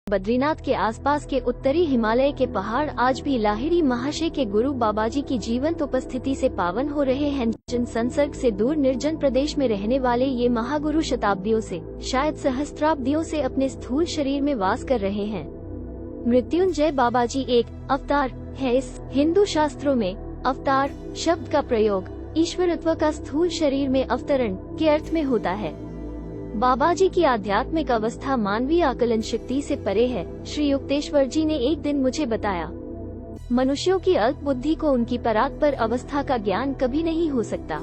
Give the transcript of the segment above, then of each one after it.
बद्रीनाथ के आसपास के उत्तरी हिमालय के पहाड़ आज भी लाहिड़ी महाशय के गुरु बाबाजी की जीवंत उपस्थिति से पावन हो रहे हैं। जन संसर्ग से दूर निर्जन प्रदेश में रहने वाले ये महागुरु शताब्दियों से, शायद सहस्त्राब्दियों से अपने स्थूल शरीर में वास कर रहे हैं। मृत्युंजय बाबाजी एक अवतार है। इस हिंदू शास्त्रों में अवतार शब्द का प्रयोग ईश्वरत्व का स्थूल शरीर में अवतरण के अर्थ में होता है। बाबाजी की आध्यात्मिक अवस्था मानवीय आकलन शक्ति से परे है। श्री युक्तेश्वर जी ने एक दिन मुझे बताया, मनुष्यों की अल्प बुद्धि को उनकी परात्पर अवस्था का ज्ञान कभी नहीं हो सकता।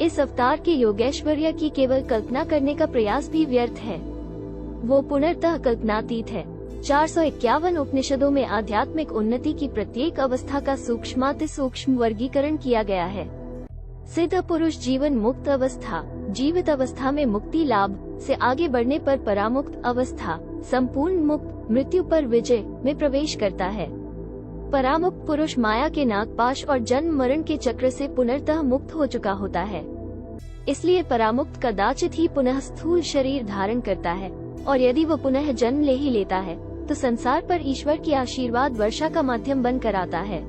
इस अवतार के योगैश्वर्य की केवल कल्पना करने का प्रयास भी व्यर्थ है। वो पुनर्तः कल्पनातीत है। 451 उपनिषदों में आध्यात्मिक उन्नति की प्रत्येक अवस्था का सूक्ष्माति सूक्ष्म वर्गीकरण किया गया है। सिद्ध पुरुष जीवन मुक्त अवस्था, जीवित अवस्था में मुक्ति लाभ से आगे बढ़ने पर परामुक्त अवस्था, संपूर्ण मुक्त मृत्यु पर विजय में प्रवेश करता है। परामुक्त पुरुष माया के नागपाश और जन्म मरण के चक्र से पुनर्तः मुक्त हो चुका होता है। इसलिए परामुक्त कदाचित ही पुनः स्थूल शरीर धारण करता है, और यदि वो पुनः जन्म ले ही लेता है तो संसार पर ईश्वर की आशीर्वाद वर्षा का माध्यम बनकर आता है।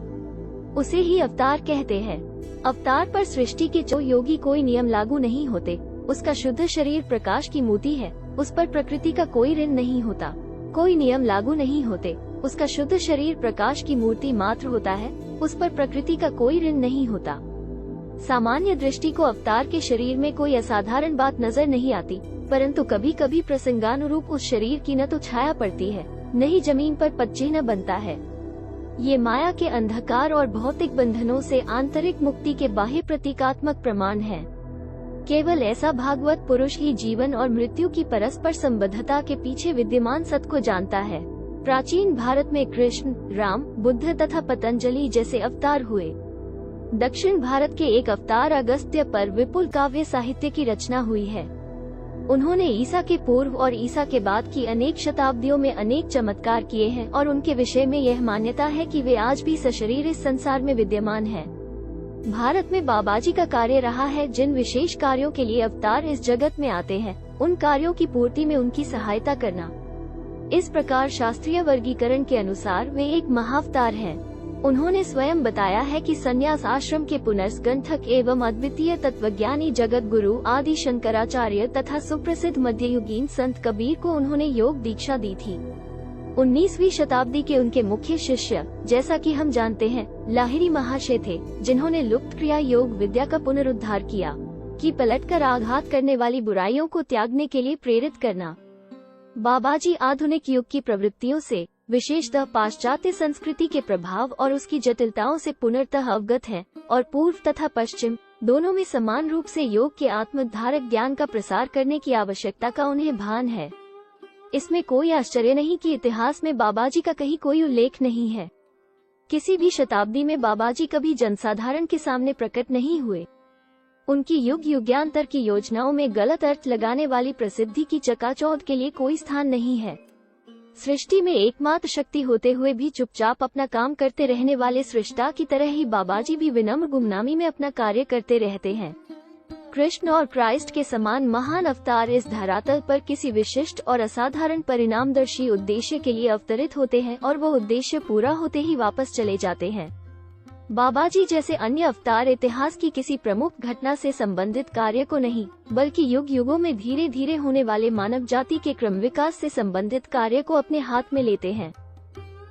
उसे ही अवतार कहते हैं। अवतार पर सृष्टि के जो योगी कोई नियम लागू नहीं होते। उसका शुद्ध शरीर प्रकाश की मूर्ति है। उस पर प्रकृति का कोई ऋण नहीं होता। कोई नियम लागू नहीं होते। उसका शुद्ध शरीर प्रकाश की मूर्ति मात्र होता है। उस पर प्रकृति का कोई ऋण नहीं होता। सामान्य दृष्टि को अवतार के शरीर में कोई असाधारण बात नजर नहीं आती, परंतु कभी कभी प्रसंगानुरूप उस शरीर की न तो छाया पड़ती है, न ही जमीन पर पदचिह्न बनता है। ये माया के अंधकार और भौतिक बंधनों से आंतरिक मुक्ति के बाह्य प्रतीकात्मक प्रमाण है। केवल ऐसा भागवत पुरुष ही जीवन और मृत्यु की परस्पर संबद्धता के पीछे विद्यमान सत्य को जानता है। प्राचीन भारत में कृष्ण, राम, बुद्ध तथा पतंजलि जैसे अवतार हुए। दक्षिण भारत के एक अवतार अगस्त्य पर विपुल काव्य साहित्य की रचना हुई है। उन्होंने ईसा के पूर्व और ईसा के बाद की अनेक शताब्दियों में अनेक चमत्कार किए हैं, और उनके विषय में यह मान्यता है कि वे आज भी सशरीर इस संसार में विद्यमान हैं। भारत में बाबाजी का कार्य रहा है। जिन विशेष कार्यों के लिए अवतार इस जगत में आते हैं, उन कार्यों की पूर्ति में उनकी सहायता करना। इस प्रकार शास्त्रीय वर्गीकरण के अनुसार वे एक महाअवतार हैं। उन्होंने स्वयं बताया है कि संन्यास आश्रम के पुनर्स्कंठक एवं अद्वितीय तत्वज्ञानी जगत गुरु आदि शंकराचार्य तथा सुप्रसिद्ध मध्ययुगीन संत कबीर को उन्होंने योग दीक्षा दी थी। 19वीं शताब्दी के उनके मुख्य शिष्य, जैसा कि हम जानते हैं, लाहिड़ी महाशय थे, जिन्होंने लुप्त क्रिया योग विद्या का पुनरुद्धार किया कि पलटकर आघात करने वाली बुराइयों को त्यागने के लिए प्रेरित करना। बाबाजी आधुनिक युग की प्रवृत्तियों से, विशेषतः पाश्चात्य संस्कृति के प्रभाव और उसकी जटिलताओं से पुनर्तः अवगत हैं, और पूर्व तथा पश्चिम दोनों में समान रूप से योग के आत्मधारक ज्ञान का प्रसार करने की आवश्यकता का उन्हें भान है। इसमें कोई आश्चर्य नहीं कि इतिहास में बाबाजी का कहीं कोई उल्लेख नहीं है। किसी भी शताब्दी में बाबाजी कभी जनसाधारण के सामने प्रकट नहीं हुए। उनकी युग युगांतर की योजनाओं में गलत अर्थ लगाने वाली प्रसिद्धि की चकाचौंध के लिए कोई स्थान नहीं है। सृष्टि में एकमात्र शक्ति होते हुए भी चुपचाप अपना काम करते रहने वाले सृष्टा की तरह ही बाबाजी भी विनम्र गुमनामी में अपना कार्य करते रहते हैं। कृष्ण और क्राइस्ट के समान महान अवतार इस धरातल पर किसी विशिष्ट और असाधारण परिणामदर्शी उद्देश्य के लिए अवतरित होते हैं, और वो उद्देश्य पूरा होते ही वापस चले जाते हैं। बाबाजी जैसे अन्य अवतार इतिहास की किसी प्रमुख घटना से संबंधित कार्य को नहीं, बल्कि युग युगों में धीरे धीरे होने वाले मानव जाति के क्रम विकास से संबंधित कार्य को अपने हाथ में लेते हैं।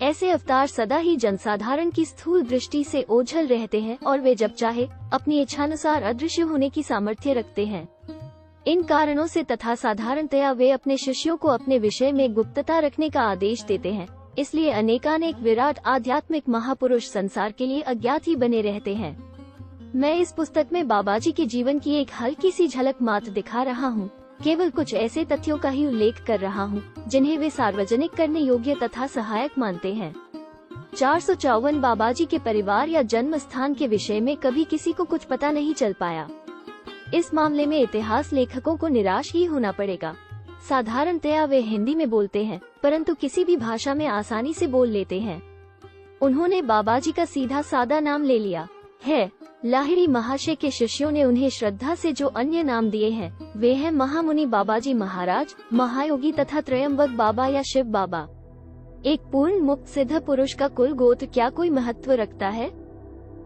ऐसे अवतार सदा ही जनसाधारण की स्थूल दृष्टि से ओझल रहते हैं, और वे जब चाहे अपनी इच्छानुसार अदृश्य होने की सामर्थ्य रखते हैं। इन कारणों से तथा साधारणतया वे अपने शिष्यों को अपने विषय में गुप्तता रखने का आदेश देते हैं। इसलिए अनेकानेक विराट आध्यात्मिक महापुरुष संसार के लिए अज्ञात ही बने रहते हैं। मैं इस पुस्तक में बाबाजी के जीवन की एक हल्की सी झलक मात्र दिखा रहा हूँ। केवल कुछ ऐसे तथ्यों का ही उल्लेख कर रहा हूँ जिन्हें वे सार्वजनिक करने योग्य तथा सहायक मानते हैं। 454 बाबाजी के परिवार या जन्म स्थान के विषय में कभी किसी को कुछ पता नहीं चल पाया। इस मामले में इतिहास लेखकों को निराश ही होना पड़ेगा। साधारणतया वे हिंदी में बोलते हैं, परंतु किसी भी भाषा में आसानी से बोल लेते हैं। उन्होंने बाबाजी का सीधा सादा नाम ले लिया है, लाहिड़ी महाशय के शिष्यों ने उन्हें श्रद्धा से जो अन्य नाम दिए हैं वे हैं महामुनि बाबाजी महाराज, महायोगी तथा त्रयंबक बाबा या शिव बाबा। एक पूर्ण मुक्त सिद्ध पुरुष का कुल गोत्र क्या कोई महत्व रखता है?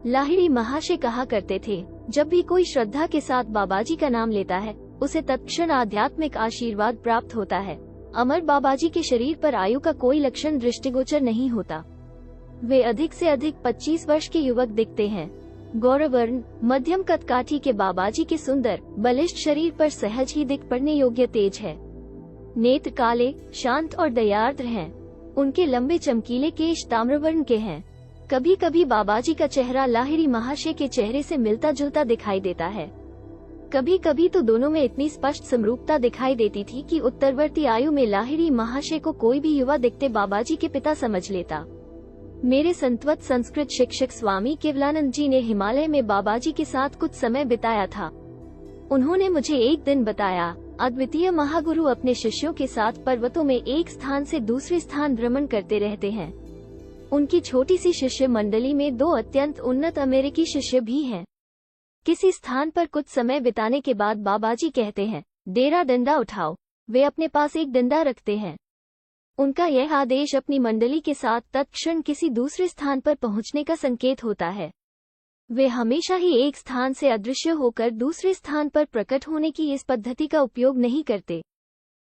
लाहिड़ी महाशय कहा करते थे, जब भी कोई श्रद्धा के साथ बाबाजी का नाम लेता है उसे तत्क्षण आध्यात्मिक आशीर्वाद प्राप्त होता है। अमर बाबाजी के शरीर पर आयु का कोई लक्षण दृष्टिगोचर नहीं होता। वे अधिक से अधिक 25 वर्ष के युवक दिखते हैं। गौरवर्ण मध्यम कद काठी के बाबाजी के सुंदर बलिष्ठ शरीर पर सहज ही दिख पड़ने योग्य तेज है। नेत्र काले, शांत और दयार्द्र हैं। उनके लंबे चमकीले केश ताम्रवर्ण के हैं। कभी कभी बाबाजी का चेहरा लाहिड़ी महाशय के चेहरे से मिलता जुलता दिखाई देता है। कभी कभी तो दोनों में इतनी स्पष्ट समरूपता दिखाई देती थी कि उत्तरवर्ती आयु में लाहिड़ी महाशय को कोई भी युवा दिखते बाबाजी के पिता समझ लेता। मेरे संतवत संस्कृत शिक्षक स्वामी केवलानंद जी ने हिमालय में बाबाजी के साथ कुछ समय बिताया था। उन्होंने मुझे एक दिन बताया, अद्वितीय महागुरु अपने शिष्यों के साथ पर्वतों में एक स्थान से दूसरे स्थान भ्रमण करते रहते हैं। उनकी छोटी सी शिष्य मंडली में 2 अत्यंत उन्नत अमेरिकी शिष्य भी हैं। किसी स्थान पर कुछ समय बिताने के बाद बाबाजी कहते हैं, डेरा डंडा उठाओ। वे अपने पास एक डंडा रखते हैं। उनका यह आदेश अपनी मंडली के साथ तत्क्षण किसी दूसरे स्थान पर पहुंचने का संकेत होता है। वे हमेशा ही एक स्थान से अदृश्य होकर दूसरे स्थान पर प्रकट होने की इस पद्धति का उपयोग नहीं करते।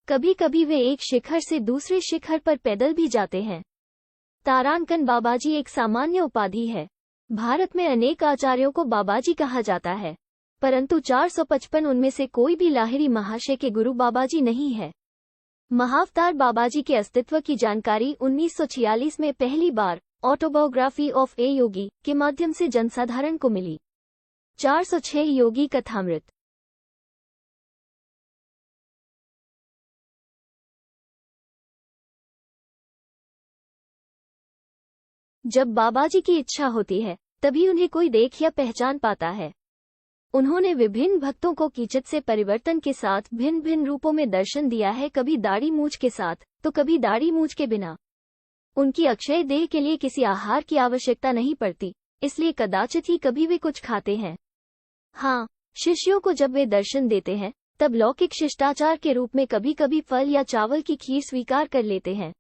कभी कभी वे एक शिखर से दूसरे शिखर पर पैदल भी जाते हैं। तारांकन बाबाजी एक सामान्य उपाधि है। भारत में अनेक आचार्यों को बाबाजी कहा जाता है, परंतु 455 उनमें से कोई भी लाहिड़ी महाशय के गुरु बाबाजी नहीं है। महाअवतार बाबाजी के अस्तित्व की जानकारी 1946 में पहली बार ऑटोबायोग्राफी ऑफ ए योगी के माध्यम से जनसाधारण को मिली। 406 योगी कथामृत। जब बाबाजी की इच्छा होती है तभी उन्हें कोई देख या पहचान पाता है। उन्होंने विभिन्न भक्तों को कीचक से परिवर्तन के साथ भिन्न भिन्न रूपों में दर्शन दिया है, कभी दाढ़ी मूछ के साथ तो कभी दाढ़ी मूछ के बिना। उनकी अक्षय देह के लिए किसी आहार की आवश्यकता नहीं पड़ती, इसलिए कदाचित ही कभी वे कुछ खाते हैं। हाँ, शिष्यों को जब वे दर्शन देते हैं तब लौकिक शिष्टाचार के रूप में कभी कभी फल या चावल की खीर स्वीकार कर लेते हैं।